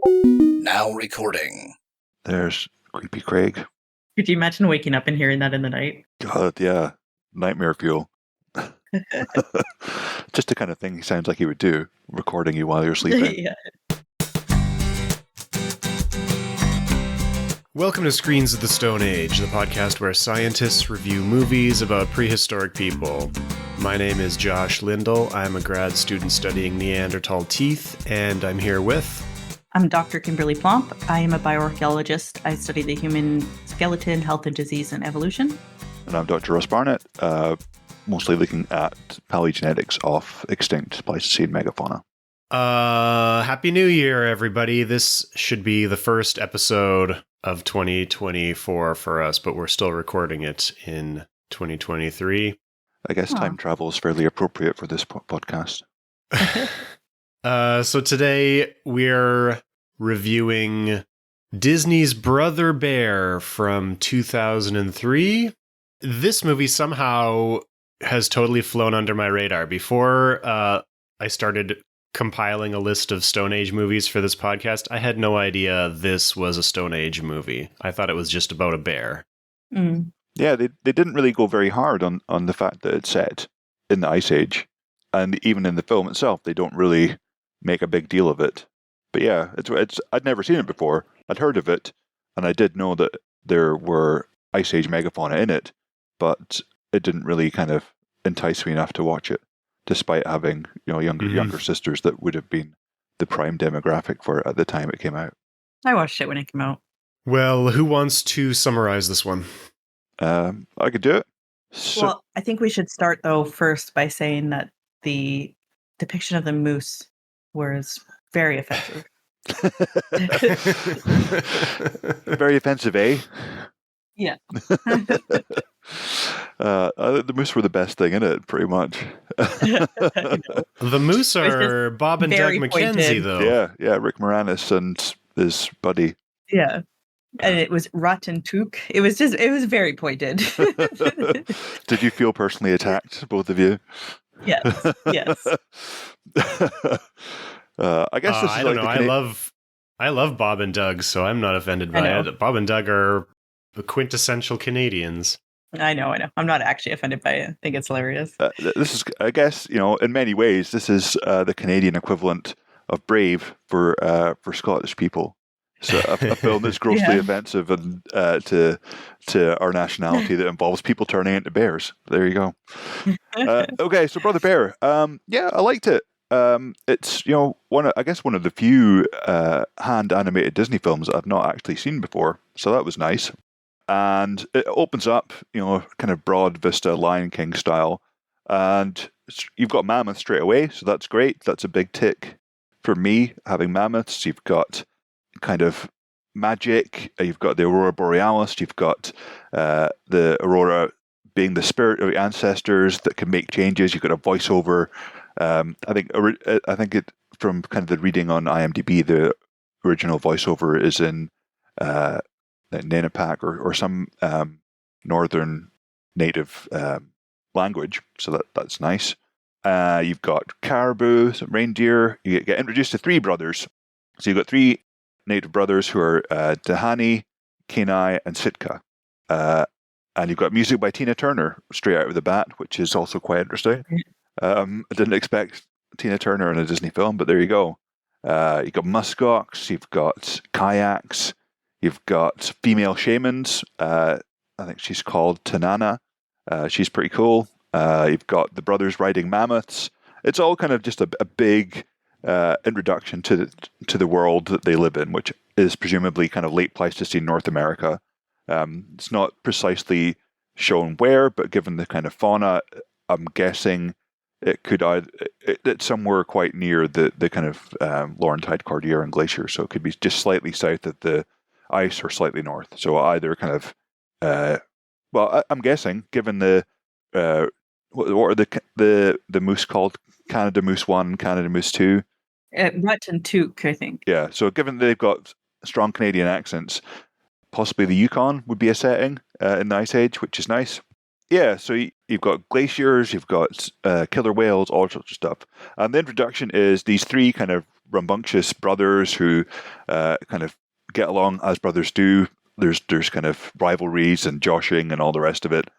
Now recording. There's Creepy Craig. Could you imagine waking up and hearing that in the night? God, yeah. Nightmare fuel. Just the kind of thing he sounds like he would do, recording you while you're sleeping. Yeah. Welcome to Screens of the Stone Age, the podcast where scientists review movies about prehistoric people. My name is Josh Lindell. I'm a grad student studying Neanderthal teeth, and I'm here with... I'm Dr. Kimberly Plomp. I am a bioarchaeologist. I study the human skeleton, health and disease, and evolution. And I'm Dr. Ross Barnett, mostly looking at paleogenetics of extinct Pleistocene megafauna. Happy New Year, everybody. This should be the first episode of 2024 for us, but we're still recording it in 2023. I guess time travel is fairly appropriate for this podcast. So today we're reviewing Disney's Brother Bear from 2003. This movie somehow has totally flown under my radar. Before I started compiling a list of Stone Age movies for this podcast, I had no idea this was a Stone Age movie. I thought it was just about a bear. Mm. Yeah, they didn't really go very hard on the fact that it's set in the Ice Age. And even in the film itself, they don't really make a big deal of it. But yeah, it's I'd never seen it before. I'd heard of it, and I did know that there were Ice Age megafauna in it, but it didn't really kind of entice me enough to watch it, despite having younger sisters that would have been the prime demographic for it at the time it came out. I watched it when it came out. Well, who wants to summarize this one? I could do it. So, Well, I think we should start, though, first by saying that the depiction of the moose was very offensive. very offensive, eh? Yeah. The moose were the best thing in it, pretty much. The moose are Bob and Doug McKenzie, though. Yeah, Rick Moranis and his buddy. Yeah. And it was rotten took. It was very pointed. Did you feel personally attacked, both of you? Yes. I guess this is I don't know. I love Bob and Doug, so I'm not offended by it. Bob and Doug are the quintessential Canadians. I know. I'm not actually offended by it. I think it's hilarious. This is, I guess, in many ways, this is the Canadian equivalent of Brave for Scottish people. So a film that's grossly offensive and to our nationality that involves people turning into bears. There you go. Okay, so Brother Bear. I liked it. It's one of the few hand animated Disney films that I've not actually seen before. So that was nice. And it opens up, kind of broad vista Lion King style, and you've got mammoths straight away. So that's great. That's a big tick for me. Having mammoths, you've got kind of magic. You've got the Aurora Borealis. You've got the Aurora being the spirit of the ancestors that can make changes. You've got a voiceover. I think it from kind of the reading on IMDb, the original voiceover is in Nanapak or some northern native language. So that's nice. You've got caribou, some reindeer. You get introduced to three brothers. So you've got three native brothers who are Tahani, Kenai, and Sitka. And you've got music by Tina Turner straight out of the bat, which is also quite interesting. I didn't expect Tina Turner in a Disney film, but there you go. You've got muskox, you've got kayaks, you've got female shamans. I think she's called Tanana. She's pretty cool. You've got the brothers riding mammoths. It's all kind of just a big introduction to the world that they live in, which is presumably kind of late Pleistocene North America. It's not precisely shown where, but given the kind of fauna, I'm guessing it's somewhere quite near the kind of Laurentide Cordillera and glacier, so it could be just slightly south of the ice or slightly north. So either kind of, I'm guessing, given the what are the moose called? Canada Moose 1, Canada Moose 2? Rotten took, I think. Yeah, so given they've got strong Canadian accents, possibly the Yukon would be a setting in the Ice Age, which is nice. Yeah, so you've got glaciers, you've got killer whales, all sorts of stuff. And the introduction is these three kind of rambunctious brothers who kind of get along as brothers do. There's kind of rivalries and joshing and all the rest of it.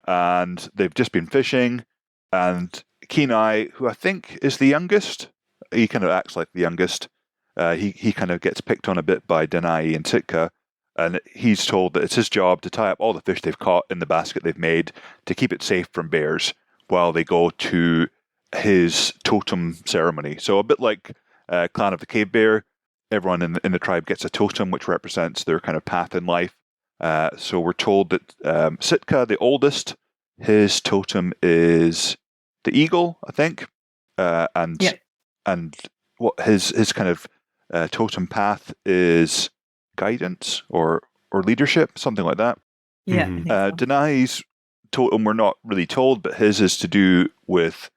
And they've just been fishing, and Kenai, who I think is the youngest, he kind of acts like the youngest. He kind of gets picked on a bit by Denai and Sitka, and he's told that it's his job to tie up all the fish they've caught in the basket they've made to keep it safe from bears while they go to his totem ceremony. So a bit like Clan of the Cave Bear, everyone in the tribe gets a totem which represents their kind of path in life. So we're told that Sitka, the oldest, his totem is the eagle, I think, and what his kind of totem path is guidance or leadership, something like that. Yeah. Mhm. I think so. Denai's totem we're not really told, but his is to do with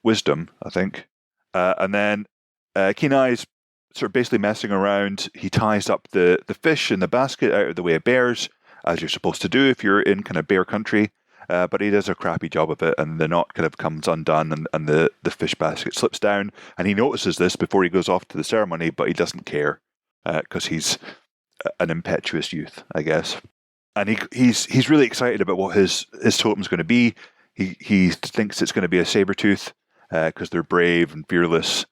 wisdom, I think. And then Kenai's sort of basically messing around. He ties up the fish in the basket out of the way of bears, as you're supposed to do if you're in kind of bear country. But he does a crappy job of it, and the knot kind of comes undone, and the fish basket slips down. And he notices this before he goes off to the ceremony, but he doesn't care because he's an impetuous youth, I guess. And he's really excited about what his totem's going to be. He thinks it's going to be a saber-tooth because they're brave and fearless,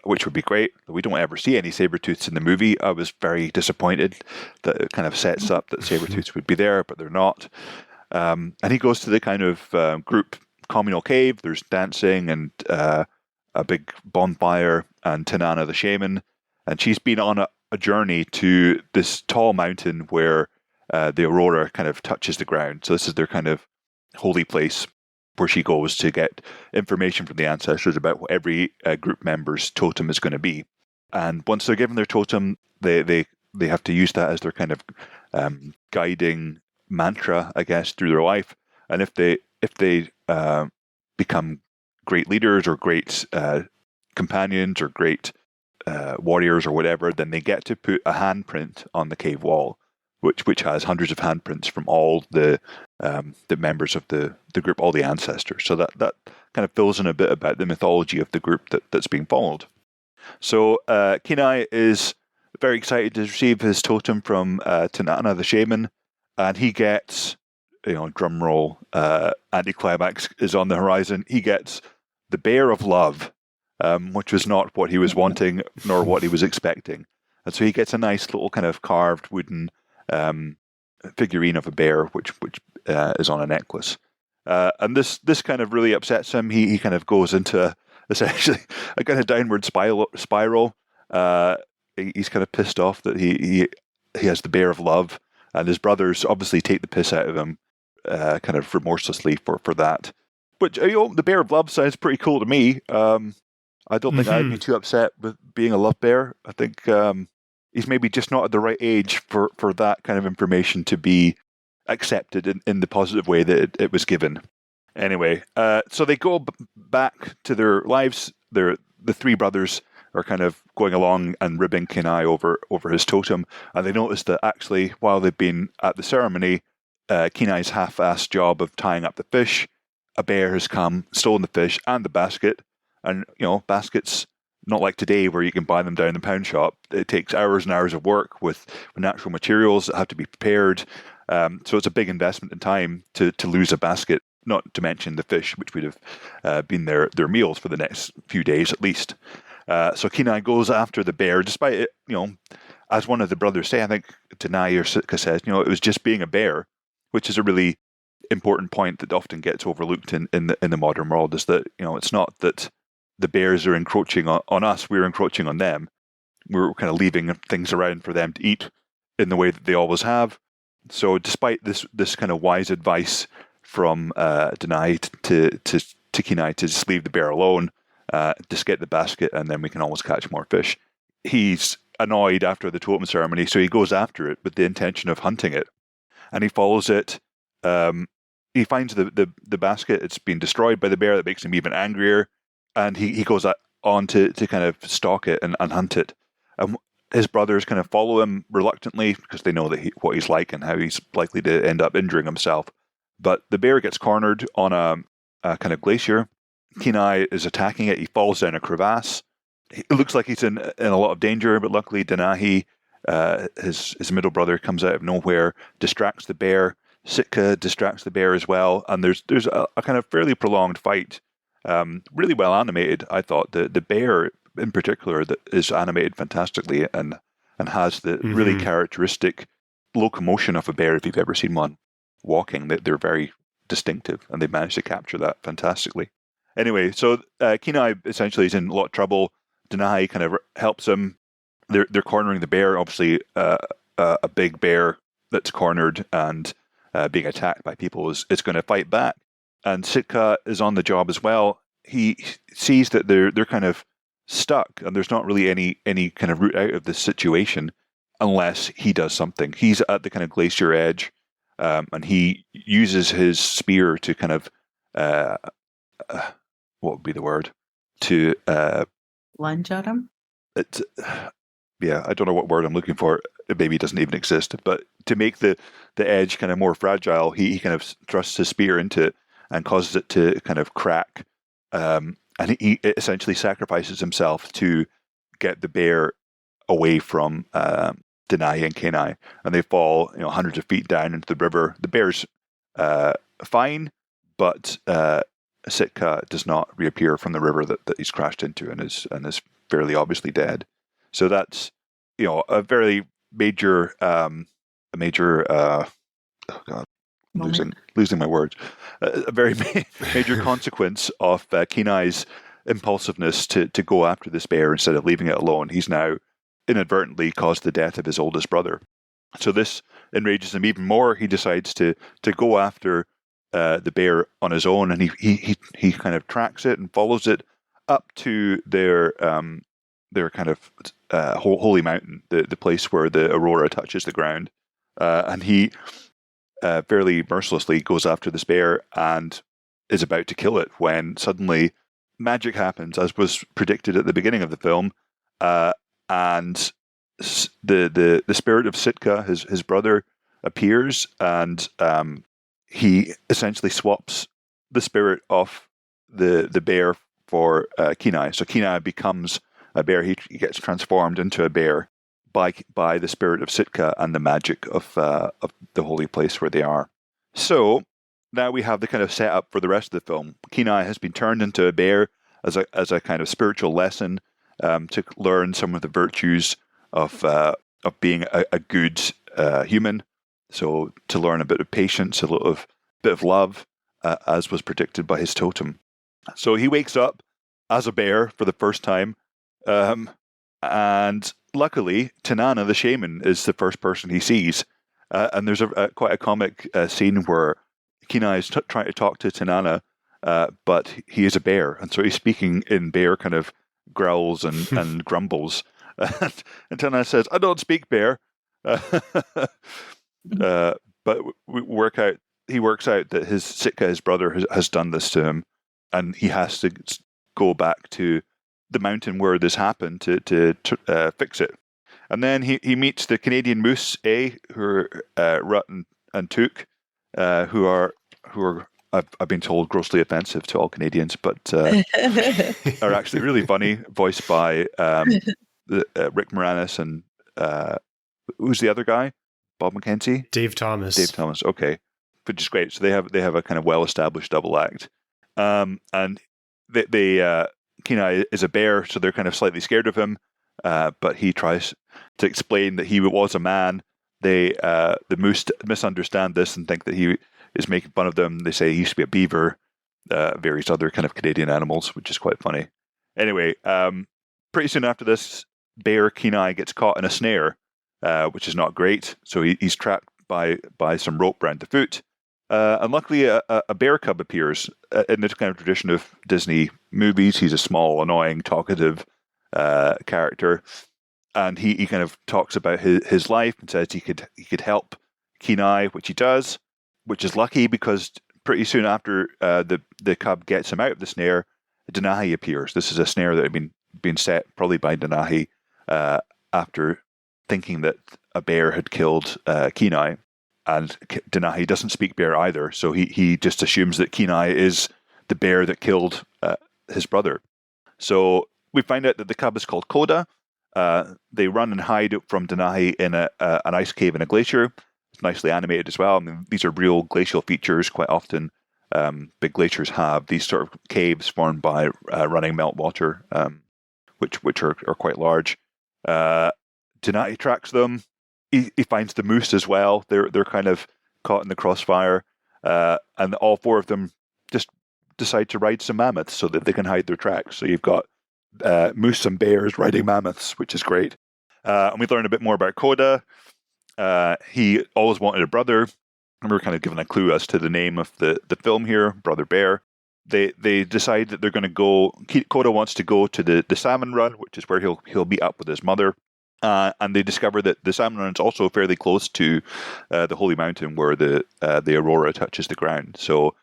which would be great. We don't ever see any saber-tooths in the movie. I was very disappointed that it kind of sets up that saber-tooths would be there, but they're not. And he goes to the kind of group communal cave. There's dancing and a big bonfire, and Tanana the shaman. And she's been on a journey to this tall mountain where the aurora kind of touches the ground. So this is their kind of holy place where she goes to get information from the ancestors about what every group member's totem is going to be. And once they're given their totem, they have to use that as their kind of guiding mantra, I guess, through their life. And if they become great leaders or great companions or great warriors or whatever, then they get to put a handprint on the cave wall, which has hundreds of handprints from all the members of the group, all the ancestors. So that kind of fills in a bit about the mythology of the group that's being followed. So Kenai is very excited to receive his totem from Tanana the shaman, and he gets, drum roll, anticlimax is on the horizon. He gets the Bear of Love, which was not what he was wanting nor what he was expecting. And so he gets a nice little kind of carved wooden figurine of a bear, which is on a necklace. And this kind of really upsets him. He kind of goes into essentially a kind of downward spiral. He's kind of pissed off that he has the Bear of Love, and his brothers obviously take the piss out of him, kind of remorselessly for that. But the Bear of Love sounds pretty cool to me. I don't think I'd be too upset with being a love bear. I think he's maybe just not at the right age for that kind of information to be accepted in the positive way that it was given. Anyway, so they go back to their lives. The three brothers are kind of going along and ribbing Kenai over his totem, and they notice that actually, while they've been at the ceremony, Kenai's half-assed job of tying up the fish, a bear has come, stolen the fish and the basket. And, baskets, not like today where you can buy them down in the pound shop. It takes hours and hours of work with natural materials that have to be prepared. So it's a big investment in time to lose a basket, not to mention the fish, which would have been their meals for the next few days at least. So Kenai goes after the bear, despite it, as one of the brothers say, I think Denai or Sitka says, it was just being a bear, which is a really important point that often gets overlooked in the modern world, is that, it's not that the bears are encroaching on us, we're encroaching on them. We're kind of leaving things around for them to eat in the way that they always have. So despite this kind of wise advice from Denai to Kenai to just leave the bear alone, just get the basket and then we can always catch more fish. He's annoyed after the totem ceremony, so he goes after it with the intention of hunting it. And he follows it. He finds the basket. It's been destroyed by the bear. That makes him even angrier. And he goes on to kind of stalk it and hunt it. His brothers kind of follow him reluctantly because they know that what he's like and how he's likely to end up injuring himself. But the bear gets cornered on a kind of glacier. Kenai is attacking it. He falls down a crevasse. it looks like he's in a lot of danger, but luckily Denahi, his middle brother, comes out of nowhere, distracts the bear. Sitka distracts the bear as well, and there's a kind of fairly prolonged fight. Really well animated, I thought. The bear in particular that is animated fantastically and has the really characteristic locomotion of a bear if you've ever seen one walking. They're very distinctive, and they've managed to capture that fantastically. Anyway, so Kenai essentially is in a lot of trouble. Denahi kind of helps him. They're cornering the bear, obviously a big bear that's cornered and being attacked by people is going to fight back. And Sitka is on the job as well. He sees that they're kind of stuck, and there's not really any kind of route out of this situation unless he does something. He's at the kind of glacier edge, and he uses his spear to kind of what would be the word? To lunge at him? Yeah, I don't know what word I'm looking for. Maybe it doesn't even exist. But to make the edge kind of more fragile, he kind of thrusts his spear into it and causes it to kind of crack. And he essentially sacrifices himself to get the bear away from Denahi and Kenai. And they fall, hundreds of feet down into the river. The bear's fine, but Sitka does not reappear from the river that he's crashed into and is fairly obviously dead. So that's a very major oh god, losing my words. A very major consequence of Kenai's impulsiveness to go after this bear instead of leaving it alone. He's now inadvertently caused the death of his oldest brother. So this enrages him even more. He decides to go after the bear on his own, and he kind of tracks it and follows it up to their kind of holy mountain, the place where the aurora touches the ground, and he fairly mercilessly goes after this bear and is about to kill it when suddenly magic happens, as was predicted at the beginning of the film, and the spirit of Sitka, his brother, appears, and he essentially swaps the spirit of the bear for Kenai. So Kenai becomes a bear. He gets transformed into a bear by the spirit of Sitka and the magic of the holy place where they are. So now we have the kind of setup for the rest of the film. Kenai has been turned into a bear as a kind of spiritual lesson to learn some of the virtues of being a good human. So to learn a bit of patience, a little bit of love, as was predicted by his totem. So he wakes up as a bear for the first time, and luckily, Tanana, the shaman, is the first person he sees. And there's quite a comic scene where Kenai is trying to talk to Tanana, but he is a bear, and so he's speaking in bear kind of growls and grumbles. And Tanana says, "I don't speak bear." But he works out that his brother, has done this to him, and he has to go back to the mountain where this happened to fix it. And then he meets the Canadian moose, who are Rut and Took, who are I've been told grossly offensive to all Canadians, but are actually really funny, voiced by Rick Moranis and who's the other guy? Bob McKenzie? Dave Thomas. Okay, which is great. So they have a kind of well-established double act, and they Kenai is a bear, so they're kind of slightly scared of him. But he tries to explain that he was a man. The moose misunderstand this and think that he is making fun of them. They say he used to be a beaver, various other kind of Canadian animals, which is quite funny. Anyway, pretty soon after this, bear Kenai gets caught in a snare, which is not great. So he's trapped by some rope around the foot. And luckily, a bear cub appears in this kind of tradition of Disney movies. He's a small, annoying, talkative character, and he kind of talks about his life and says he could help Kenai, which he does, which is lucky because pretty soon after the cub gets him out of the snare, Denahi appears. This is a snare that had been set probably by Denahi after thinking that a bear had killed Kenai. And Denahi doesn't speak bear either, so he just assumes that Kenai is the bear that killed his brother. So we find out that the cub is called Coda. They run and hide from Denahi in an ice cave in a glacier. It's nicely animated as well. I mean, these are real glacial features. Quite often, big glaciers have these sort of caves formed by running meltwater, which are quite large. Denahi tracks them. He finds the moose as well. They're kind of caught in the crossfire, and all four of them just decide to ride some mammoths so that they can hide their tracks. So you've got moose and bears riding mammoths, which is great. And we learn a bit more about Coda. He always wanted a brother, and we're kind of given a clue as to the name of the film here, Brother Bear. They decide that they're going to go. Coda wants to go to the salmon run, which is where he'll meet up with his mother. And they discover that the salmon run is also fairly close to the holy mountain where the aurora touches the ground. So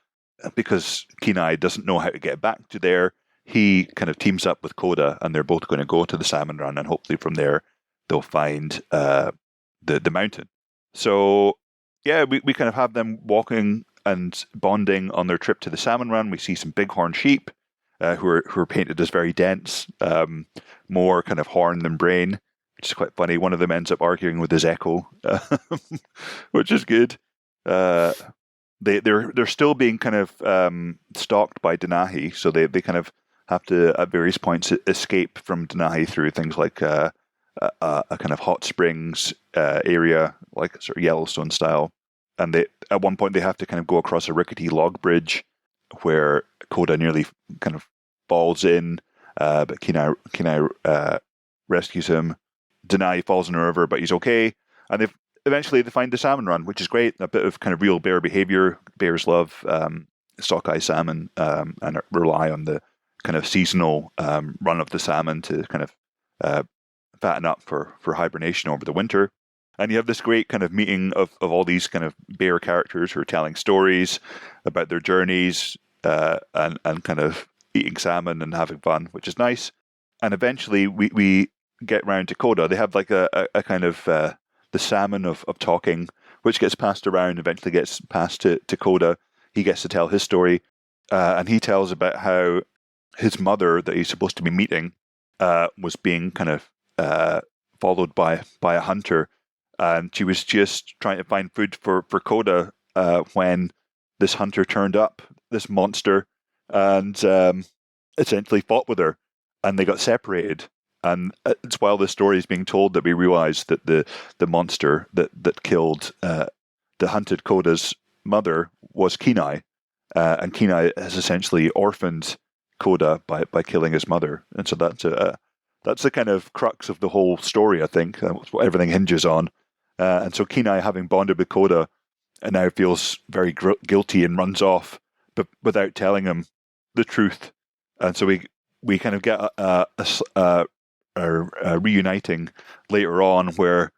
because Kenai doesn't know how to get back to there, he kind of teams up with Coda, and they're both going to go to the salmon run, and hopefully from there they'll find the mountain. So yeah, we kind of have them walking and bonding on their trip to the salmon run. We see some bighorn sheep who are painted as very dense, more kind of horn than brain, which is quite funny. One of them ends up arguing with his echo, which is good. They're still being kind of stalked by Denahi, so they kind of have to at various points escape from Denahi through things like a kind of hot springs area, like sort of Yellowstone style. And at one point they have to kind of go across a rickety log bridge where Coda nearly kind of falls in, but Kenai rescues him. Denahi falls in a river, but he's okay. And eventually they find the salmon run, which is great. A bit of kind of real bear behavior. Bears love sockeye salmon and rely on the kind of seasonal run of the salmon to kind of fatten up for hibernation over the winter. And you have this great kind of meeting of all these kind of bear characters who are telling stories about their journeys and kind of eating salmon and having fun, which is nice. And eventually we get round to Coda. They have like a kind of the salmon of talking, which gets passed around, eventually gets passed to Coda. He gets to tell his story, and he tells about how his mother that he's supposed to be meeting was being kind of followed by a hunter, and she was just trying to find food for Coda when this hunter turned up, this monster, and essentially fought with her, and they got separated. And it's while this story is being told that we realize that the monster that killed the hunted Coda's mother was Kenai, and Kenai has essentially orphaned Coda by killing his mother. And so that's the kind of crux of the whole story, I think. That's what everything hinges on. And so Kenai, having bonded with Coda, now feels very guilty and runs off, but without telling him the truth. And so we kind of get a reuniting later on where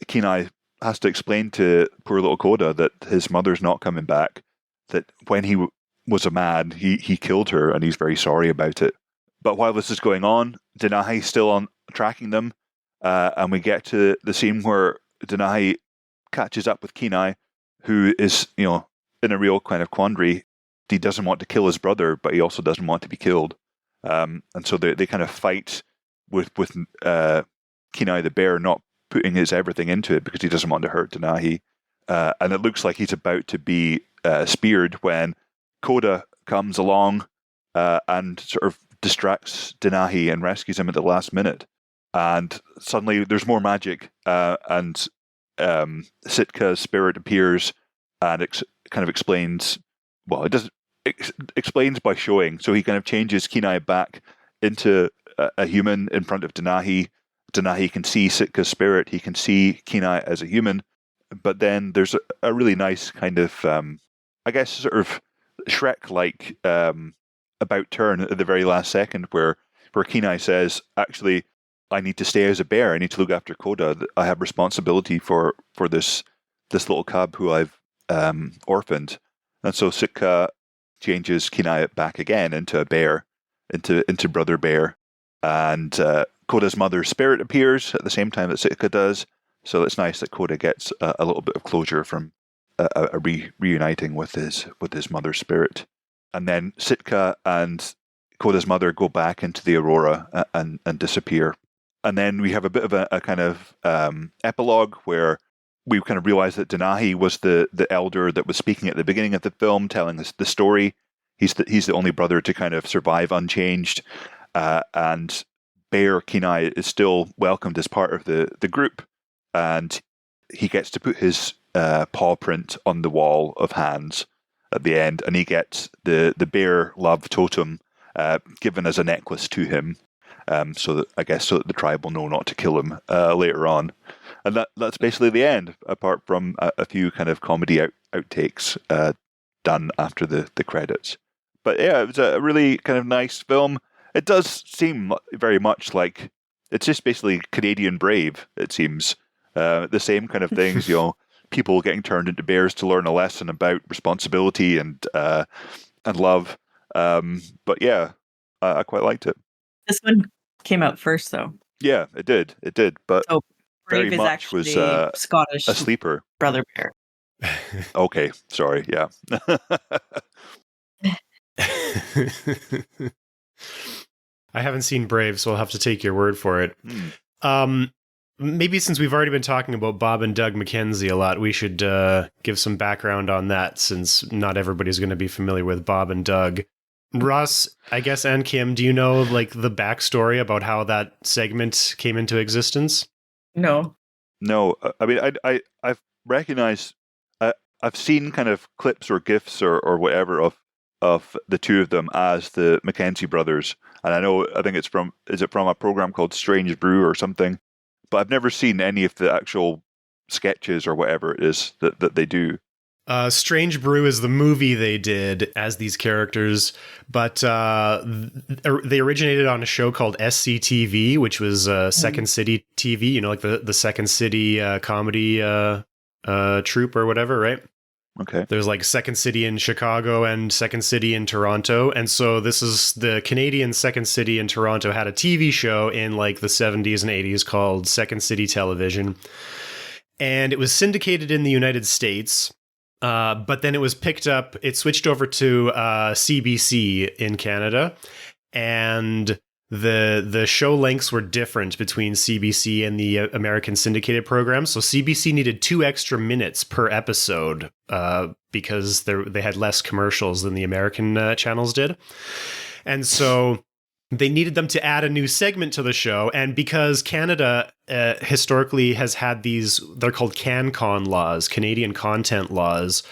Kenai has to explain to poor little Coda that his mother's not coming back, that when he was a man, he killed her, and he's very sorry about it. But while this is going on, Denahi's still on tracking them, and we get to the scene where Denahi catches up with Kenai, who is, in a real kind of quandary. He doesn't want to kill his brother, but he also doesn't want to be killed. And so they kind of fight with Kenai the bear not putting his everything into it because he doesn't want to hurt Denahi. And it looks like he's about to be speared when Coda comes along and sort of distracts Denahi and rescues him at the last minute. And suddenly there's more magic, and Sitka's spirit appears and kind of explains. Well, it doesn't explains by showing. So he kind of changes Kenai back into a human in front of Denahi. Denahi can see Sitka's spirit. He can see Kenai as a human. But then there's a really nice kind of, I guess, sort of Shrek-like about turn at the very last second where Kenai says, actually, I need to stay as a bear. I need to look after Coda. I have responsibility for this little cub who I've orphaned. And so Sitka changes Kenai back again into a bear, into Brother Bear. And Coda's mother's spirit appears at the same time that Sitka does. So it's nice that Coda gets a little bit of closure from reuniting with his mother's spirit. And then Sitka and Coda's mother go back into the aurora and disappear. And then we have a bit of a kind of epilogue where we kind of realize that Denahi was the elder that was speaking at the beginning of the film, telling us the story. He's the only brother to kind of survive unchanged, and Bear Kenai is still welcomed as part of the group, and he gets to put his paw print on the wall of hands at the end, and he gets the bear love totem given as a necklace to him, so that the tribe will know not to kill him later on. And that's basically the end, apart from a few kind of comedy outtakes done after the credits. But yeah, it was a really kind of nice film. It does seem very much like it's just basically Canadian Brave, it seems. The same kind of things, people getting turned into bears to learn a lesson about responsibility and love. But yeah, I quite liked it. This one came out first, though. Yeah, it did. But so Brave very is much actually was Scottish a sleeper. Brother Bear. Okay, sorry. Yeah. I haven't seen Brave, so I'll have to take your word for it. Maybe since we've already been talking about Bob and Doug McKenzie a lot, we should give some background on that, since not everybody's going to be familiar with Bob and Doug. Ross, I guess, and Kim, do you know the backstory about how that segment came into existence? No. I mean, I've recognized, I've seen kind of clips or GIFs or whatever of the two of them as the McKenzie brothers, and I think it's from a program called Strange Brew or something, but I've never seen any of the actual sketches or whatever it is that they do. Strange Brew is the movie they did as these characters, but they originated on a show called SCTV, which was Second City TV, the Second City comedy troupe or whatever, right? Okay. There's Second City in Chicago and Second City in Toronto. And so this is the Canadian Second City in Toronto had a TV show in the 70s and 80s called Second City Television. And it was syndicated in the United States. But then it was picked up, it switched over to CBC in Canada, and the show lengths were different between CBC and the American syndicated program. So CBC needed 2 extra minutes per episode because they had less commercials than the American channels did. And so they needed them to add a new segment to the show. And because Canada historically has had these, they're called CanCon laws, Canadian content laws,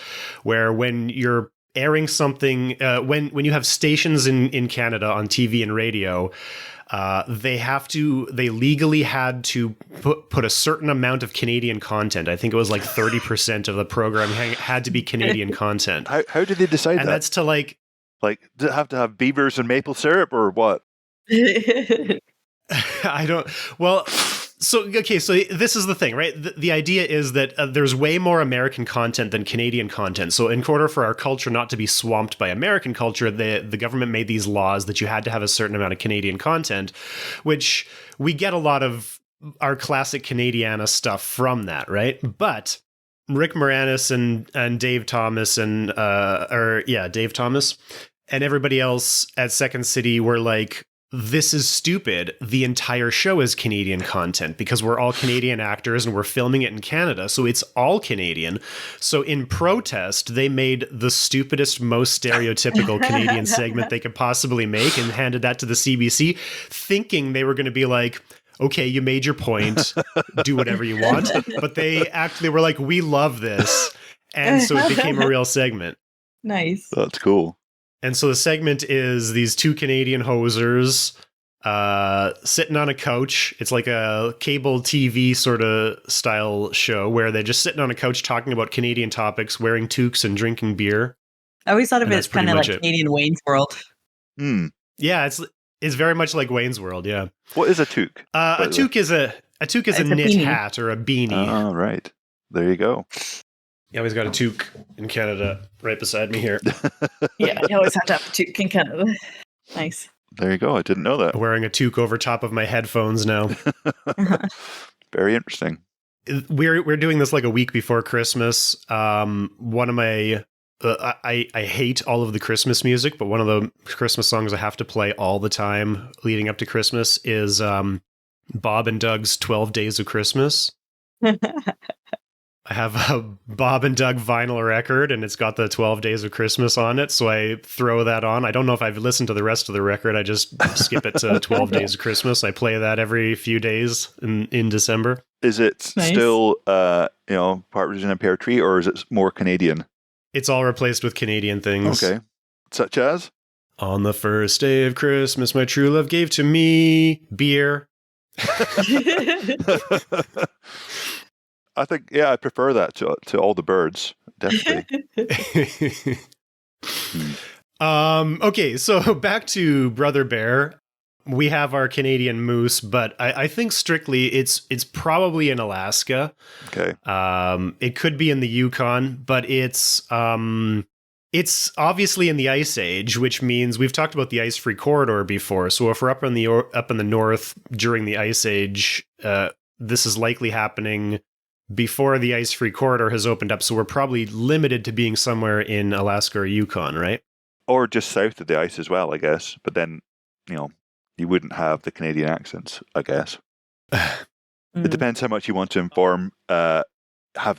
where when you're airing something, when you have stations in Canada on TV and radio, they legally had to put a certain amount of Canadian content. I think it was 30% of the program had to be Canadian content. How did they decide that? And that's to does it have to have beavers and maple syrup or what? I don't. Well, so this is the thing, right? The idea is that there's way more American content than Canadian content. So in order for our culture not to be swamped by American culture, the government made these laws that you had to have a certain amount of Canadian content, which we get a lot of our classic Canadiana stuff from that, right? But Rick Moranis and Dave Thomas Dave Thomas and everybody else at Second City were like, this is stupid. The entire show is Canadian content because we're all Canadian actors and we're filming it in Canada. So it's all Canadian. So in protest, they made the stupidest, most stereotypical Canadian segment they could possibly make and handed that to the CBC, thinking they were going to be like, okay, you made your point, do whatever you want. But they were like, we love this. And so it became a real segment. Nice. That's cool. And so the segment is these 2 Canadian hosers sitting on a couch. It's like a cable TV sort of style show where they're just sitting on a couch talking about Canadian topics, wearing toques and drinking beer. I always thought of it as kind of like Canadian Wayne's World. Yeah, it's very much like Wayne's World. Yeah. What is a toque? A toque is a knit beanie. hat or a beanie. Oh, right. There you go. You always got a toque in Canada right beside me here. Yeah, you always have to have a toque in Canada. Nice. There you go. I didn't know that. Wearing a toque over top of my headphones now. Very interesting. We're doing this a week before Christmas. One of my I hate all of the Christmas music, but one of the Christmas songs I have to play all the time leading up to Christmas is Bob and Doug's 12 Days of Christmas. I have a Bob and Doug vinyl record, and it's got the 12 Days of Christmas on it, so I throw that on. I don't know if I've listened to the rest of the record. I just skip it to 12 Days of Christmas. I play that every few days in December. Is it Nice. still, Partridge in a Pear Tree, or is it more Canadian? It's all replaced with Canadian things. Okay. Such as? On the first day of Christmas, my true love gave to me beer. I think, I prefer that to All the Birds. Definitely. Okay, so back to Brother Bear. We have our Canadian moose, but I think strictly it's probably in Alaska. Okay. It could be in the Yukon, but it's obviously in the Ice Age, which means we've talked about the ice-free corridor before. So if we're up in the north during the Ice Age, this is likely happening before the ice-free corridor has opened up. So we're probably limited to being somewhere in Alaska or Yukon, right? Or just south of the ice as well, I guess. But then, you wouldn't have the Canadian accents, I guess. It depends how much you want to inform, have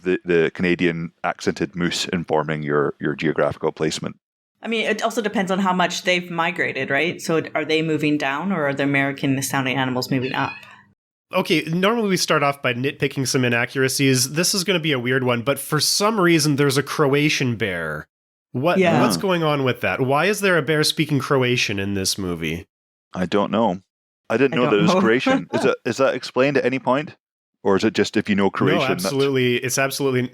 the Canadian accented moose informing your geographical placement. I mean, it also depends on how much they've migrated, right? So are they moving down, or are the American sounding animals moving up? Okay, normally we start off by nitpicking some inaccuracies. This is going to be a weird one, but for some reason there's a Croatian bear. What's going on with that? Why is there a bear speaking Croatian in this movie? I don't know. I didn't know that it was Croatian. Is that explained at any point? Or is it just if you know Croatian? No, absolutely. It's absolutely...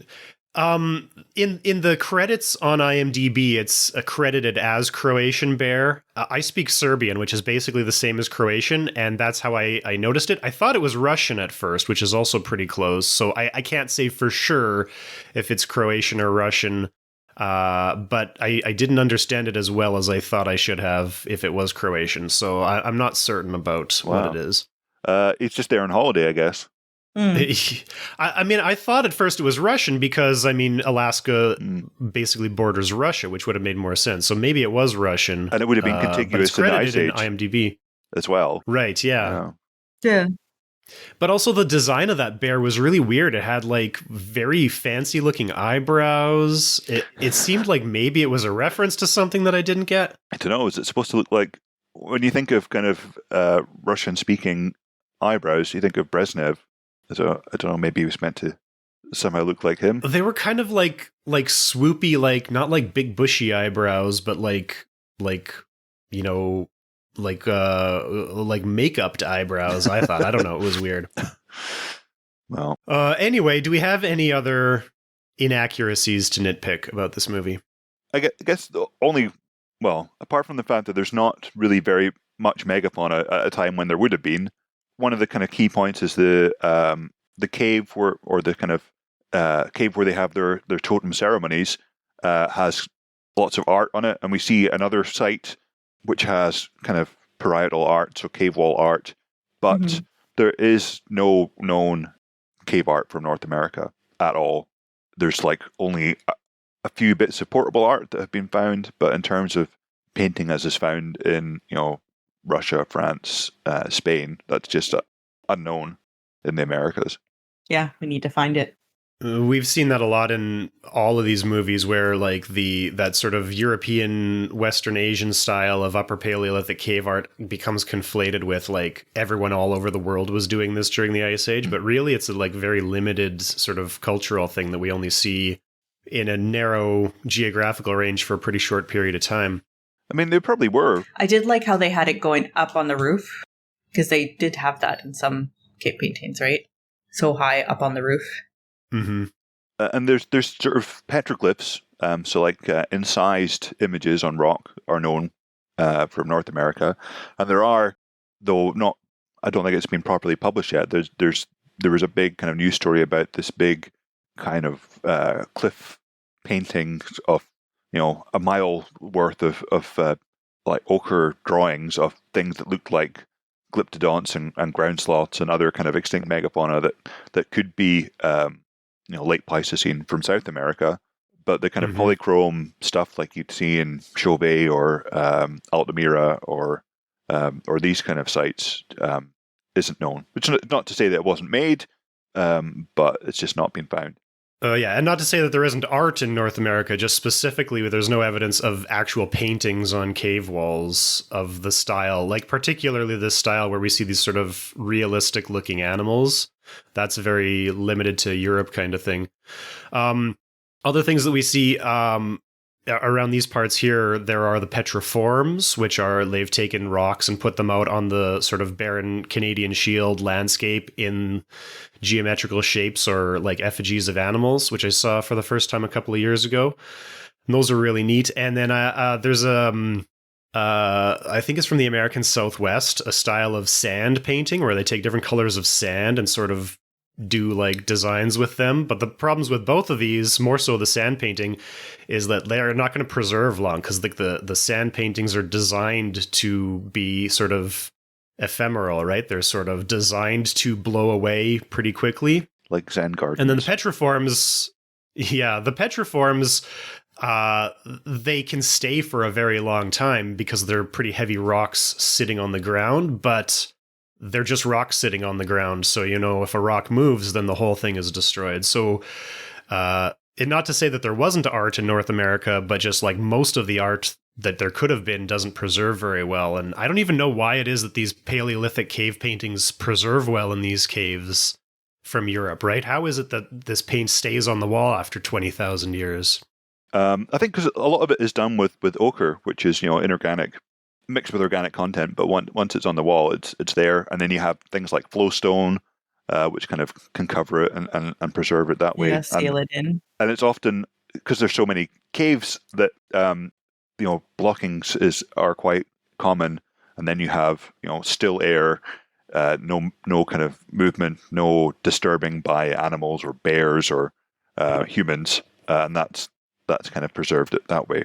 in the credits on IMDb, it's accredited as Croatian bear. I speak Serbian, which is basically the same as Croatian, and that's how I noticed it. I thought it was Russian at first, which is also pretty close, so I can't say for sure if it's Croatian or Russian, but I didn't understand it as well as I thought I should have if it was Croatian, so I'm not certain about what it is. It's just there on holiday, I guess. I mean, I thought at first it was Russian because, Alaska basically borders Russia, which would have made more sense. So maybe it was Russian. And it would have been contiguous to in the Ice Age in IMDb as well. Right, yeah. Yeah. But also the design of that bear was really weird. It had like very fancy looking eyebrows. It seemed like maybe it was a reference to something that I didn't get. I don't know. Is it supposed to look like, when you think of kind of Russian speaking eyebrows, you think of Brezhnev. So I don't know, maybe he was meant to somehow look like him. They were kind of like swoopy, like not like big bushy eyebrows, but like makeup eyebrows. I thought, I don't know, it was weird. Well, anyway, do we have any other inaccuracies to nitpick about this movie? I guess the only, apart from the fact that there's not really very much megafauna at a time when there would have been. One of the kind of key points is the cave where they have their totem ceremonies has lots of art on it, and we see another site which has kind of parietal art, so cave wall art, but there is no known cave art from North America at all. There's like only a few bits of portable art that have been found, but in terms of painting as is found in Russia, France, Spain, that's just unknown in the Americas. Yeah, we need to find it. We've seen that a lot in all of these movies where like that sort of European, Western Asian style of Upper Paleolithic cave art becomes conflated with like everyone all over the world was doing this during the Ice Age, but really it's a like very limited sort of cultural thing that we only see in a narrow geographical range for a pretty short period of time. I mean, they probably were. I did like how they had it going up on the roof, because they did have that in some cave paintings, right? So high up on the roof. Mm-hmm. And there's sort of petroglyphs, so like incised images on rock are known from North America, and there are, though not, I don't think it's been properly published yet. There was a big kind of news story about this big kind of cliff painting of a mile worth of like ochre drawings of things that looked like glyptodonts and ground sloths and other kind of extinct megafauna that could be late Pleistocene from South America, but the kind of Mhm. polychrome stuff like you'd see in Chauvet or Altamira or these kind of sites isn't known. Which is not to say that it wasn't made, but it's just not been found. Yeah, and not to say that there isn't art in North America, just specifically there's no evidence of actual paintings on cave walls of the style, like particularly this style where we see these sort of realistic looking animals. That's very limited to Europe kind of thing. Other things that we see around these parts here, there are the petroforms, which are they've taken rocks and put them out on the sort of barren Canadian Shield landscape in geometrical shapes or like effigies of animals, which I saw for the first time a couple of years ago. And those are really neat. And then there's I think it's from the American Southwest, a style of sand painting where they take different colors of sand and sort of do like designs with them. But the problems with both of these, more so the sand painting, is that they are not going to preserve long because like the sand paintings are designed to be sort of ephemeral, right? They're sort of designed to blow away pretty quickly. Like Zen gardens. And then the petroforms, they can stay for a very long time because they're pretty heavy rocks sitting on the ground, but they're just rocks sitting on the ground. So, if a rock moves, then the whole thing is destroyed. So, and not to say that there wasn't art in North America, but just like most of the art that there could have been doesn't preserve very well. And I don't even know why it is that these Paleolithic cave paintings preserve well in these caves from Europe, right? How is it that this paint stays on the wall after 20,000 years? I think because a lot of it is done with ochre, which is inorganic, mixed with organic content. But once it's on the wall, it's there, and then you have things like flowstone, which kind of can cover it and preserve it that way. Yeah, seal it in. And it's often because there's so many caves that blockings are quite common, and then you have still air, no kind of movement, no disturbing by animals or bears or humans, and that's kind of preserved it that way.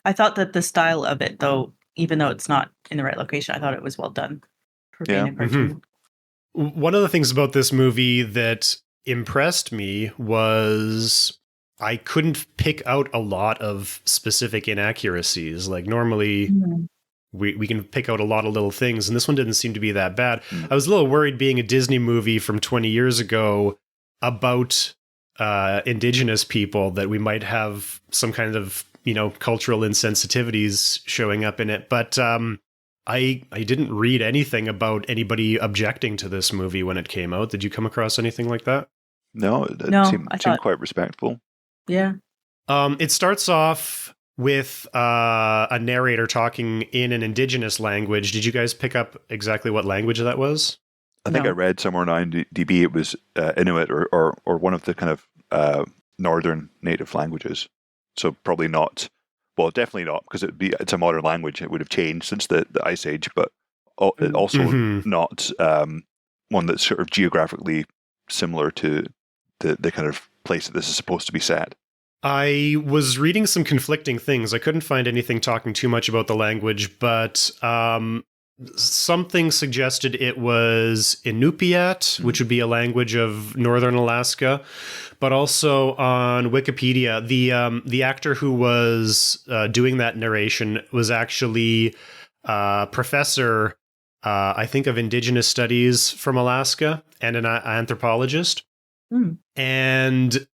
I thought that the style of it, though, even though it's not in the right location, I thought it was well done for being a cartoon. One of the things about this movie that impressed me was I couldn't pick out a lot of specific inaccuracies. Like normally we can pick out a lot of little things, and this one didn't seem to be that bad. I was a little worried being a Disney movie from 20 years ago about indigenous people that we might have some kind of cultural insensitivities showing up in it, but I didn't read anything about anybody objecting to this movie when it came out. Did you come across anything like that? No, it seemed quite respectful. Yeah. It starts off with a narrator talking in an indigenous language. Did you guys pick up exactly what language that was? I think I read somewhere on IMDb it was Inuit or one of the kind of northern native languages. So probably not. Well, definitely not, because it's a modern language. It would have changed since the Ice Age, but also not one that's sort of geographically similar to the kind of place that this is supposed to be set. I was reading some conflicting things. I couldn't find anything talking too much about the language, but something suggested it was Inupiat, which would be a language of northern Alaska. But also on Wikipedia, the actor who was doing that narration was actually a professor, I think, of indigenous studies from Alaska and an anthropologist. And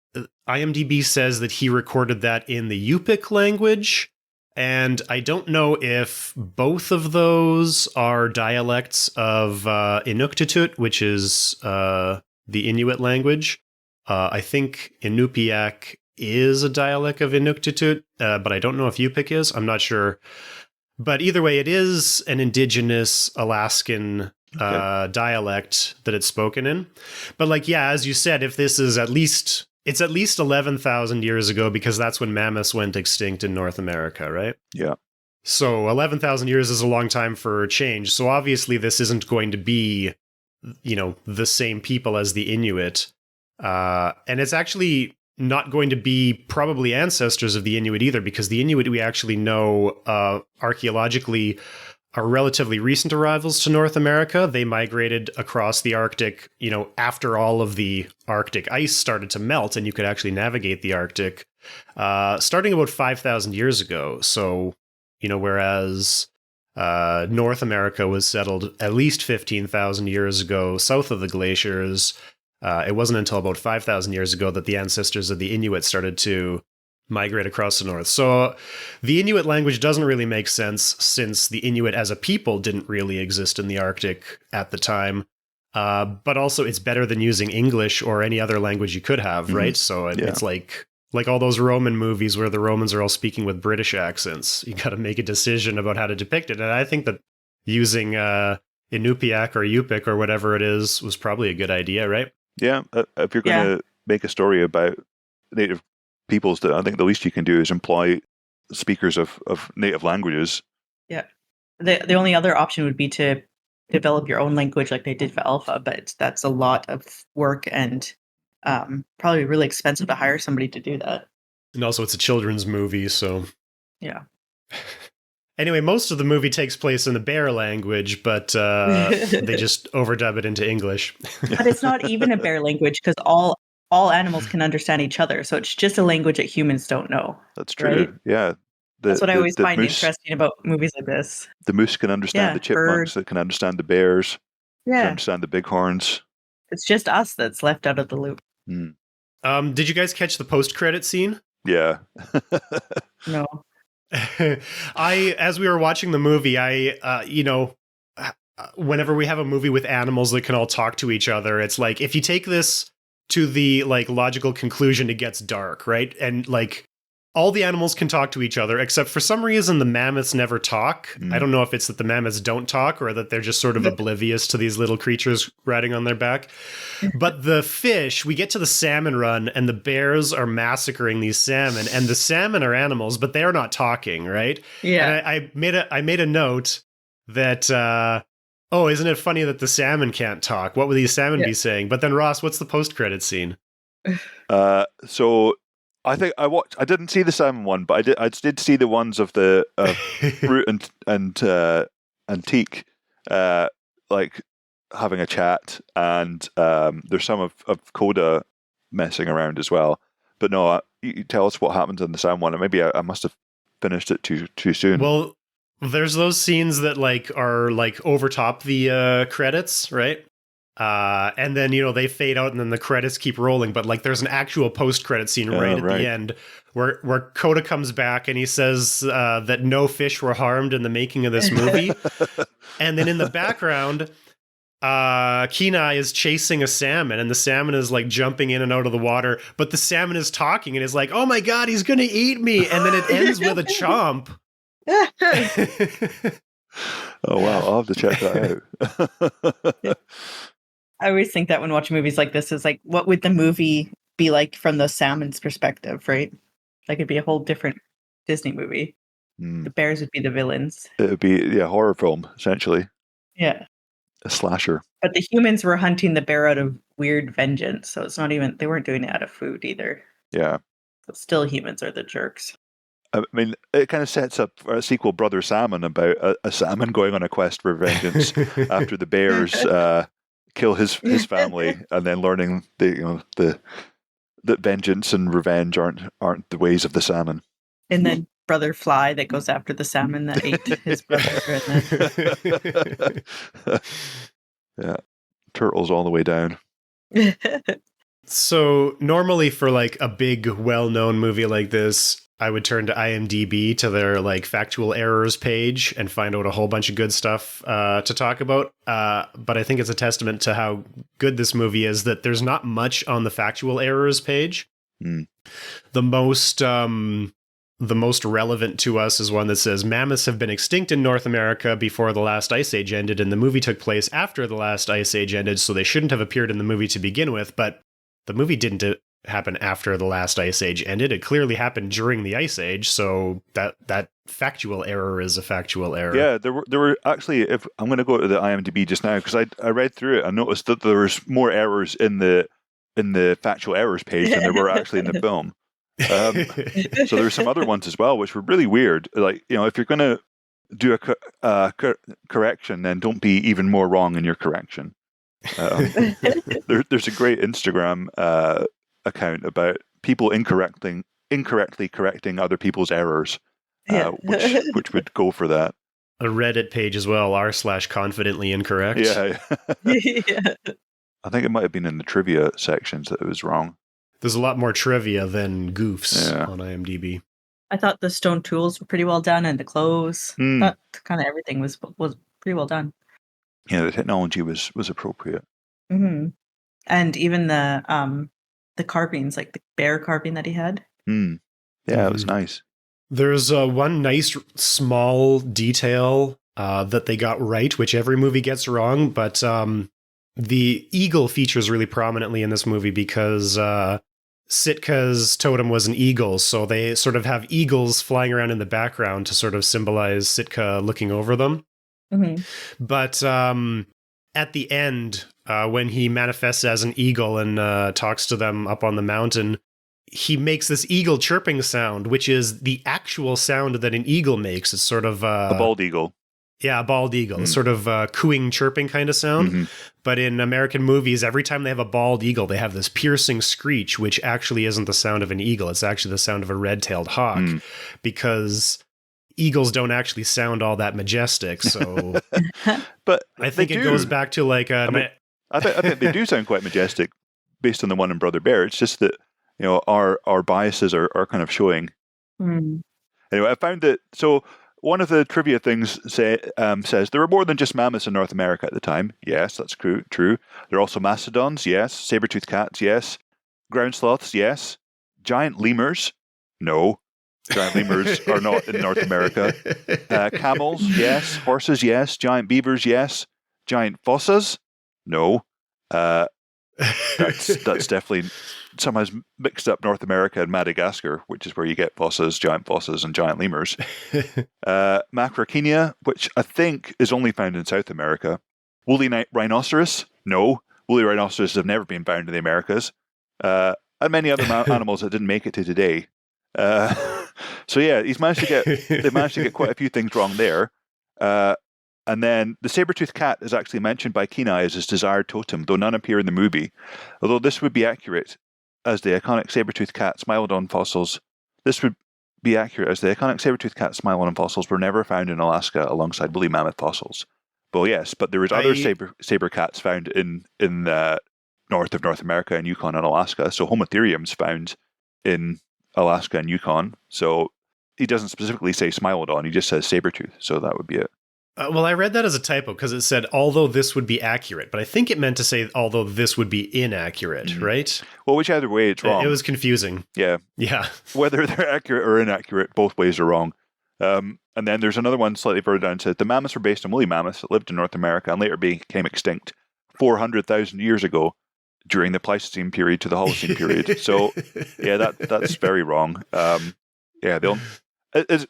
IMDb says that he recorded that in the Yupik language. And I don't know if both of those are dialects of Inuktitut, which is the Inuit language. I think Inupiaq is a dialect of Inuktitut, but I don't know if Yupik is. I'm not sure. But either way, it is an indigenous Alaskan dialect that it's spoken in. But as you said, if this is it's at least 11,000 years ago, because that's when mammoths went extinct in North America, right? Yeah. So 11,000 years is a long time for change. So obviously this isn't going to be, the same people as the Inuit. And it's actually not going to be probably ancestors of the Inuit either, because the Inuit we actually know archaeologically are relatively recent arrivals to North America. They migrated across the Arctic, after all of the Arctic ice started to melt and you could actually navigate the Arctic, starting about 5,000 years ago. So, whereas North America was settled at least 15,000 years ago south of the glaciers, it wasn't until about 5,000 years ago that the ancestors of the Inuit started to migrate across the north. So the Inuit language doesn't really make sense since the Inuit as a people didn't really exist in the Arctic at the time. But also it's better than using English or any other language you could have, right? So it's like all those Roman movies where the Romans are all speaking with British accents. You got to make a decision about how to depict it. And I think that using Inupiaq or Yupik or whatever it is was probably a good idea, right? Yeah, if you're going to make a story about native peoples, I think the least you can do is employ speakers of native languages. Yeah. The only other option would be to develop your own language like they did for Alpha, but that's a lot of work and probably really expensive to hire somebody to do that. And also it's a children's movie, so... Yeah. Anyway, most of the movie takes place in the bear language, but they just overdub it into English. But it's not even a bear language because all animals can understand each other. So it's just a language that humans don't know. That's true. Right? Yeah. That's what I always find moose, interesting about movies like this. The moose can understand the chipmunks, that can understand the bears, can understand the bighorns. It's just us that's left out of the loop. Did you guys catch the post-credit scene? Yeah. No. As we were watching the movie, whenever we have a movie with animals that can all talk to each other, it's like, if you take this to the logical conclusion, it gets dark, right? And all the animals can talk to each other, except for some reason the mammoths never talk. I don't know if it's that the mammoths don't talk or that they're just sort of oblivious to these little creatures riding on their back. But the fish, we get to the salmon run and the bears are massacring these salmon, and the salmon are animals, but they're not talking, right? Yeah. And I made a note that, isn't it funny that the salmon can't talk? What would these salmon be saying? But then Ross, what's the post-credit scene? So I think I didn't see the salmon one, but I did see the ones of the Root and Antique, having a chat, and there's some of Coda messing around as well. But no, you tell us what happens in the salmon one, and maybe I must have finished it too soon. Well, there's those scenes that are over top the credits, right? And then, they fade out and then the credits keep rolling. But there's an actual post-credit scene right at the end where Coda comes back and he says that no fish were harmed in the making of this movie. And then in the background, Kenai is chasing a salmon and the salmon is jumping in and out of the water. But the salmon is talking and is like, oh my God, he's going to eat me. And then it ends with a chomp. Oh, wow. I'll have to check that out. I always think that when watching movies like this is what would the movie be like from the salmon's perspective, right? It'd be a whole different Disney movie. The bears would be the villains. It would be a horror film, essentially. Yeah. A slasher. But the humans were hunting the bear out of weird vengeance, so it's not even, they weren't doing it out of food either. Yeah. So still humans are the jerks. I mean, it kind of sets up a sequel, Brother Salmon, about a salmon going on a quest for vengeance after the bears kill his family, and then learning that vengeance and revenge aren't the ways of the salmon. And then Brother Fly that goes after the salmon that ate his brother. Yeah, turtles all the way down. So normally for a big, well-known movie like this, I would turn to IMDb to their factual errors page and find out a whole bunch of good stuff to talk about. But I think it's a testament to how good this movie is that there's not much on the factual errors page. The most relevant to us is one that says mammoths have been extinct in North America before the last ice age ended, and the movie took place after the last ice age ended, so they shouldn't have appeared in the movie to begin with. But the movie didn't happen after the last ice age ended. It clearly happened during the ice age, so that factual error is a factual error. Yeah, there were actually, if I'm going to go to the IMDb just now, because I read through it and noticed that there was more errors in the factual errors page than there were actually in the film. So there's some other ones as well which were really weird. If you're going to do a correction, then don't be even more wrong in your correction. There's a great Instagram account about people incorrectly correcting other people's errors, which would go for that. A Reddit page as well, r/confidently incorrect. Yeah. Yeah. I think it might have been in the trivia sections that it was wrong. There's a lot more trivia than goofs Yeah. on IMDb. I thought the stone tools were pretty well done, and the clothes. That kind of everything was pretty well done. Yeah, the technology was appropriate. Mm-hmm. And even the carvings, like the bear carving that he had. Yeah, it was nice. There's one nice small detail that they got right, which every movie gets wrong, but the eagle features really prominently in this movie because Sitka's totem was an eagle, so they sort of have eagles flying around in the background to sort of symbolize Sitka looking over them. Mm-hmm. But at the end, when he manifests as an eagle and talks to them up on the mountain, he makes this eagle chirping sound, which is the actual sound that an eagle makes. It's sort of a bald eagle. Yeah, a bald eagle, sort of cooing, chirping kind of sound. Mm-hmm. But in American movies, every time they have a bald eagle, they have this piercing screech, which actually isn't the sound of an eagle. It's actually the sound of a red-tailed hawk, because eagles don't actually sound all that majestic. So, but I think it goes back to like I think they do sound quite majestic, based on the one in Brother Bear. It's just that our biases are kind of showing. Anyway, I found that so. One of the trivia things says there were more than just mammoths in North America at the time. Yes, that's true. There are also mastodons, yes. Saber-toothed cats, yes. Ground sloths, yes. Giant lemurs, no. Giant lemurs are not in North America. Camels, yes. Horses, yes. Giant beavers, yes. Giant fossas, no. That's definitely somehow mixed up North America and Madagascar, which is where you get giant fossas, and giant lemurs. Macrauchenia, which I think is only found in South America. Woolly rhinoceros, no. Woolly rhinoceroses have never been found in the Americas. And many other animals that didn't make it to today. So yeah, they managed to get quite a few things wrong there. And then the saber-toothed cat is actually mentioned by Kenai as his desired totem, though none appear in the movie. Although this would be accurate, as the iconic saber-toothed cat smilodon fossils. This would be accurate, as the iconic saber-toothed cat smilodon fossils were never found in Alaska alongside woolly mammoth fossils. Well, yes, but there was other saber cats found in north of North America and Yukon and Alaska. So Homotherium's found in Alaska and Yukon. So he doesn't specifically say smilodon; he just says saber-tooth. So that would be it. Well, I read that as a typo because it said, although this would be accurate, but I think it meant to say, although this would be inaccurate, right? Well, whichever way, it's wrong. It was confusing. Yeah. Whether they're accurate or inaccurate, both ways are wrong. And then there's another one slightly further down. It said, the mammoths were based on woolly mammoths that lived in North America and later became extinct 400,000 years ago during the Pleistocene period to the Holocene period. So, yeah, that's very wrong. I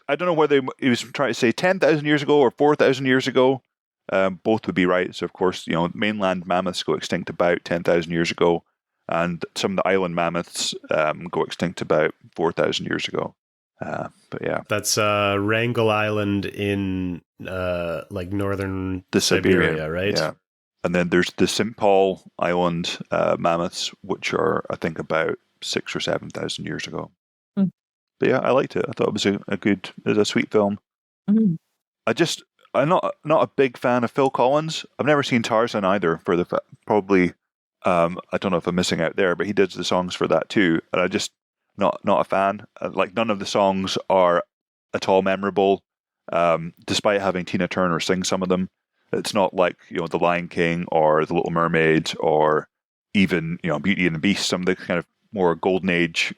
don't know whether he was trying to say 10,000 years ago or 4,000 years ago. Both would be right. So, of course, mainland mammoths go extinct about 10,000 years ago, and some of the island mammoths go extinct about 4,000 years ago. But yeah, that's Wrangel Island in like northern Siberia, right? Yeah, and then there's the St. Paul Island mammoths, which are I think about 6,000 or 7,000 years ago. But yeah, I liked it. I thought it was a sweet film. Mm-hmm. I'm not a big fan of Phil Collins. I've never seen Tarzan either. Probably, I don't know if I'm missing out there, but he did the songs for that too, and I just not a fan. Like none of the songs are at all memorable, despite having Tina Turner sing some of them. It's not like The Lion King or The Little Mermaid or even Beauty and the Beast. Some of the kind of more golden age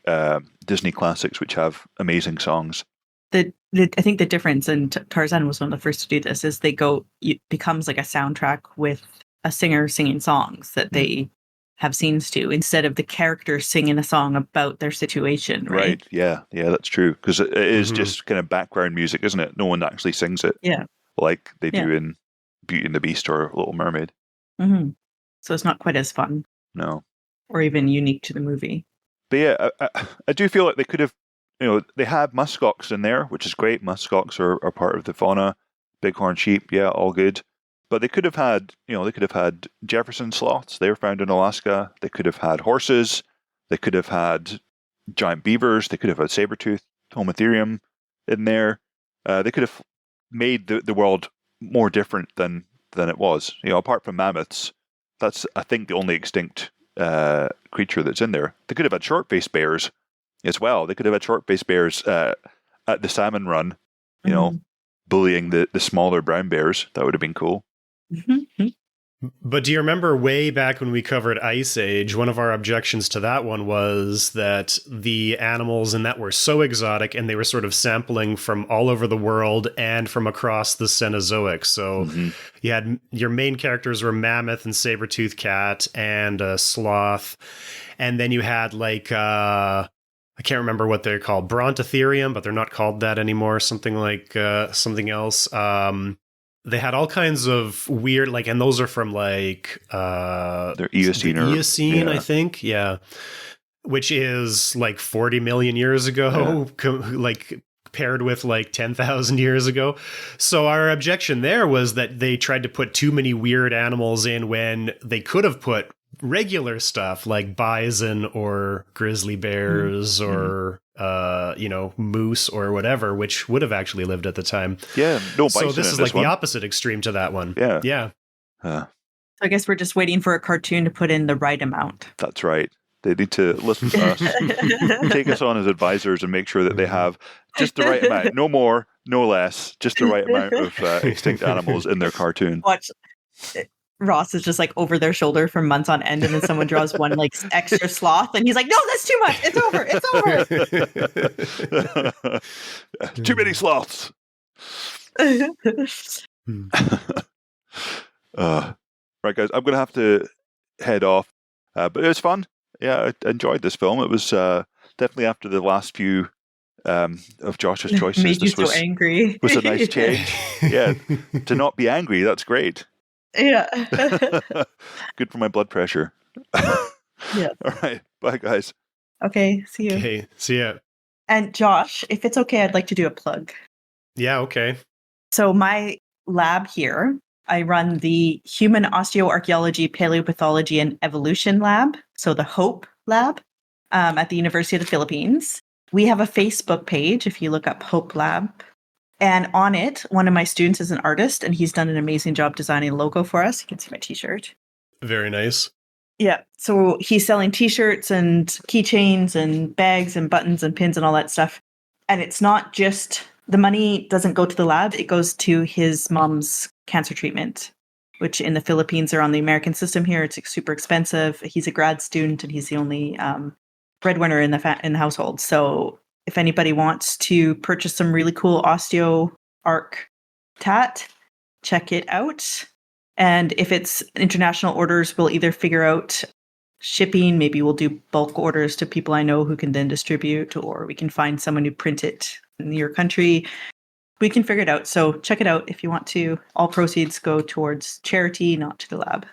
Disney classics, which have amazing songs. I think the difference, and Tarzan was one of the first to do this, is it becomes like a soundtrack with a singer singing songs that they have scenes to, instead of the character singing a song about their situation. Right. Yeah, that's true. Because it is just kind of background music, isn't it? No one actually sings it. Yeah. Like they do in Beauty and the Beast or Little Mermaid. Mm-hmm. So it's not quite as fun. No. Or even unique to the movie. But yeah, I do feel like they could have, they had muskox in there, which is great. Muskox are part of the fauna. Bighorn sheep, yeah, all good. But they could have had, Jefferson sloths. They were found in Alaska. They could have had horses. They could have had giant beavers. They could have had saber-toothed Homotherium in there. They could have made the world more different than it was. Apart from mammoths, that's, I think, the only extinct creature that's in there. They could have had short-faced bears as well. They could have had short-faced bears at the salmon run, bullying the smaller brown bears. That would have been cool. Mm-hmm. But do you remember way back when we covered Ice Age, one of our objections to that one was that the animals in that were so exotic and they were sort of sampling from all over the world and from across the Cenozoic. So you had your main characters were mammoth and saber-toothed cat and a sloth. And then you had like, I can't remember what they're called, Brontotherium, but they're not called that anymore. Something like something else. They had all kinds of weird, like, and those are from like they're Eocene, Eocene, I think, yeah, which is like 40 million years ago, like paired with like 10,000 years ago. So our objection there was that they tried to put too many weird animals in when they could have put regular stuff like bison or grizzly bears or moose or whatever, which would have actually lived at the time. Yeah, no bison. So this is like the opposite extreme to that one. Yeah. So I guess we're just waiting for a cartoon to put in the right amount. That's right. They need to listen to us, take us on as advisors, and make sure that they have just the right amount. No more, no less. Just the right amount of extinct animals in their cartoon. Watch. Ross is just like over their shoulder for months on end, and then someone draws one like extra sloth, and he's like, "No, that's too much. It's over. Too many sloths." Right, guys, I'm gonna have to head off, but it was fun. Yeah, I enjoyed this film. It was definitely after the last few of Josh's choices. Made you so angry. Was a nice change. Yeah, to not be angry, that's great. Yeah. Good for my blood pressure. Yeah. All right. Bye, guys. Okay. See you. Okay. See ya. And Josh, if it's okay, I'd like to do a plug. Yeah. Okay. So my lab here, I run the Human Osteoarchaeology, Paleopathology, and Evolution Lab. So the HOPE Lab at the University of the Philippines. We have a Facebook page if you look up HOPE Lab. And on it, one of my students is an artist, and he's done an amazing job designing a logo for us. You can see my t-shirt. Very nice. Yeah. So he's selling t-shirts and keychains and bags and buttons and pins and all that stuff. And it's not just, the money doesn't go to the lab. It goes to his mom's cancer treatment, which in the Philippines or on the American system here, it's super expensive. He's a grad student, and he's the only breadwinner in the household. So if anybody wants to purchase some really cool osteo arc tat, check it out. And if it's international orders, we'll either figure out shipping. Maybe we'll do bulk orders to people I know who can then distribute, or we can find someone who print it in your country. We can figure it out. So check it out if you want to. All proceeds go towards charity, not to the lab.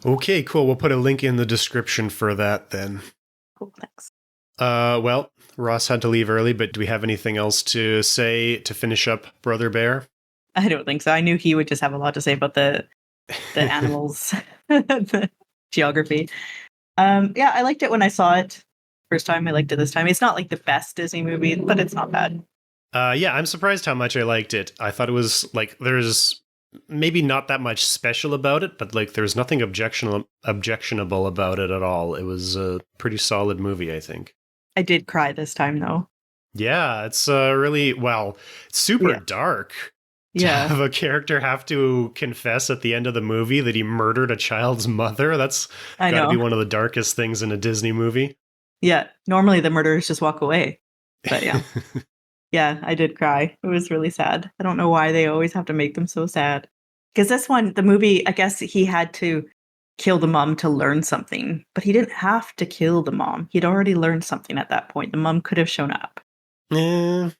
Okay, cool. We'll put a link in the description for that then. Cool, thanks. Well, Ross had to leave early, but do we have anything else to say to finish up Brother Bear? I don't think so. I knew he would just have a lot to say about the animals, the geography. Yeah, I liked it when I saw it first time. I liked it this time. It's not like the best Disney movie, but it's not bad. Yeah, I'm surprised how much I liked it. I thought it was like, there's maybe not that much special about it, but like there's nothing objectionable about it at all. It was a pretty solid movie, I think. I did cry this time, though. Yeah, it's really, it's super dark. To have a character have to confess at the end of the movie that he murdered a child's mother. That's got to be one of the darkest things in a Disney movie. Yeah, normally the murderers just walk away. But yeah. Yeah, I did cry. It was really sad. I don't know why they always have to make them so sad. Because this one, the movie, I guess he had to kill the mom to learn something, but he didn't have to kill the mom. He'd already learned something at that point. The mom could have shown up. They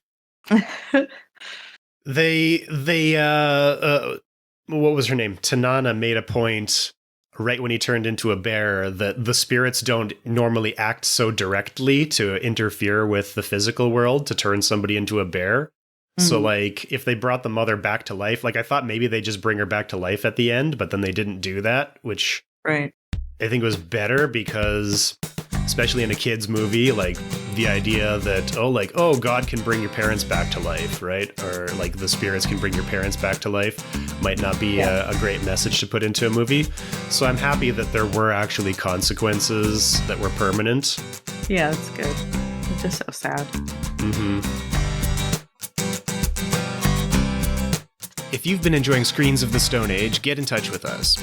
what was her name? Tanana made a point right when he turned into a bear that the spirits don't normally act so directly to interfere with the physical world to turn somebody into a bear. So, like, if they brought the mother back to life, like, I thought maybe they just bring her back to life at the end, but then they didn't do that, which Right. I think was better because, especially in a kid's movie, like, the idea that, oh, God can bring your parents back to life, right? Or, like, the spirits can bring your parents back to life might not be a great message to put into a movie. So I'm happy that there were actually consequences that were permanent. Yeah, that's good. It's just so sad. If you've been enjoying Screens of the Stone Age, get in touch with us.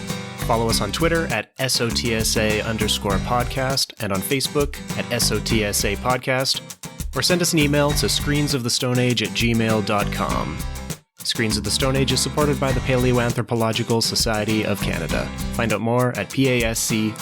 Follow us on Twitter at SOTSA_podcast and on Facebook at SOTSA podcast, or send us an email to screensofthestonage@gmail.com. Screens of the Stone Age is supported by the Paleoanthropological Society of Canada. Find out more at pasc-scpa.ca.